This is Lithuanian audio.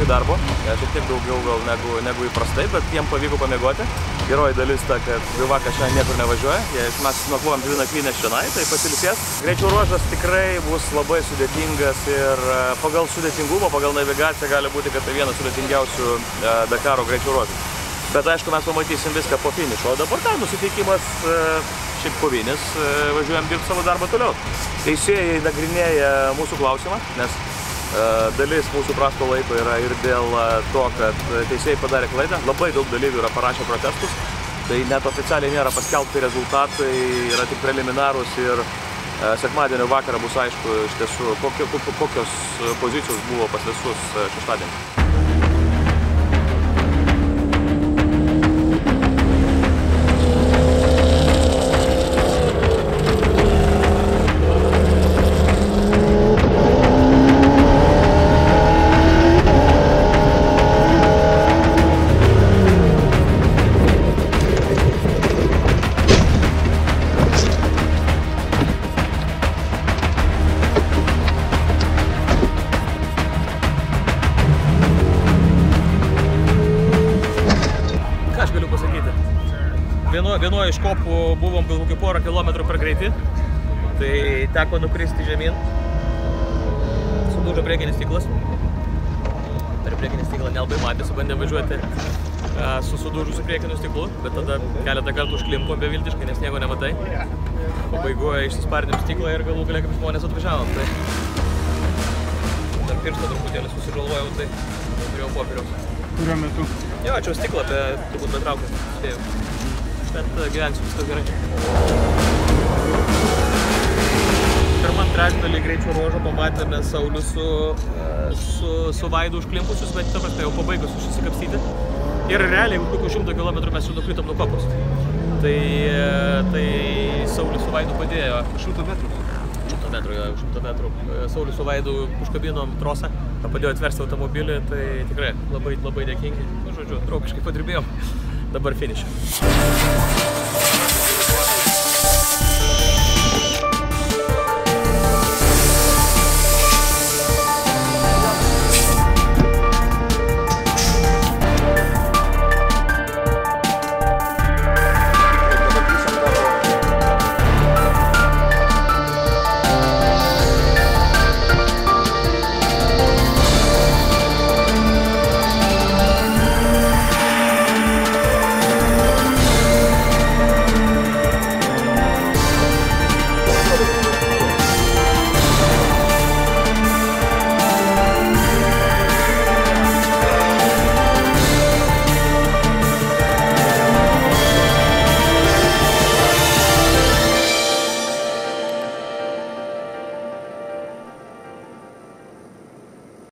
darbo, šiek tiek daugiau gal negu įprastai, bet jiem pavyko pamiegoti. Geroji dalis ta, kad bivakas šiandien niekur nevažiuoja, mes nakvojom 2 nakvynės šiandien, tai pasilikės. Greičio ruožas tikrai bus labai sudėtingas ir pagal sudėtingumą, pagal navigaciją gali būti, kad tai vienas sudėtingiausių Dakaro greičio ruožų. Bet aišku, mes pamatysim viską po finišo, o dabar tai nusiteikimas šiaip kovinis, važiuojam dirbti savo darbą toliau. Teisėjai nagrinėja mūsų klausimą, nes dalis mūsų prasto laiko yra ir dėl to, kad teisėjai padarė klaidą. Labai daug dalyvių yra parašę protestus, tai net oficialiai nėra paskelbti rezultatai, yra tik preliminarūs ir sekmadienio vakarą bus aišku iš tiesų, kokios pozicijos buvo pas visus šeštadienį. Vienoje iš kopų buvom gal kokį porą kilometrų per greitį, tai teko nukristi žemyn. Sudūžo priekinis stiklas. Per priekinį stiklą nelabai matėsi, bandėm važiuoti su sudūžusiu priekiniu stiklu, bet tada keletą kartų užklimpom beviltiškai, nes nieko nematai. Pabaigoje išsisparnėm stiklą ir galų gale kaip žmonės atvažiavom. Tai dar pirštą truputėlį susižalvojau, tai turėjau popieriaus. Kuriuo metu? Jo, čia stiklą, turbūt betraukęs, spėjau. Bet gyvensiu viskas gerai. Pirmam trečdalį greičio ruožo pamatėme Saulių su Vaidu užklimpusius, bet ta prasme jau pabaigus užsikapstyti. Ir realiai už kokių 100 km mes jau nukritom nuo kopos. Tai Saulius su Vaidu padėjo. 100 metrų? 100 metrų, jo, 100 metrų. Saulius su Vaidu užkabinom trosą, padėjo atversti automobilį, tai tikrai labai dėkingi. Žodžiu, draugiškai padirbėjom. Dabar finišą.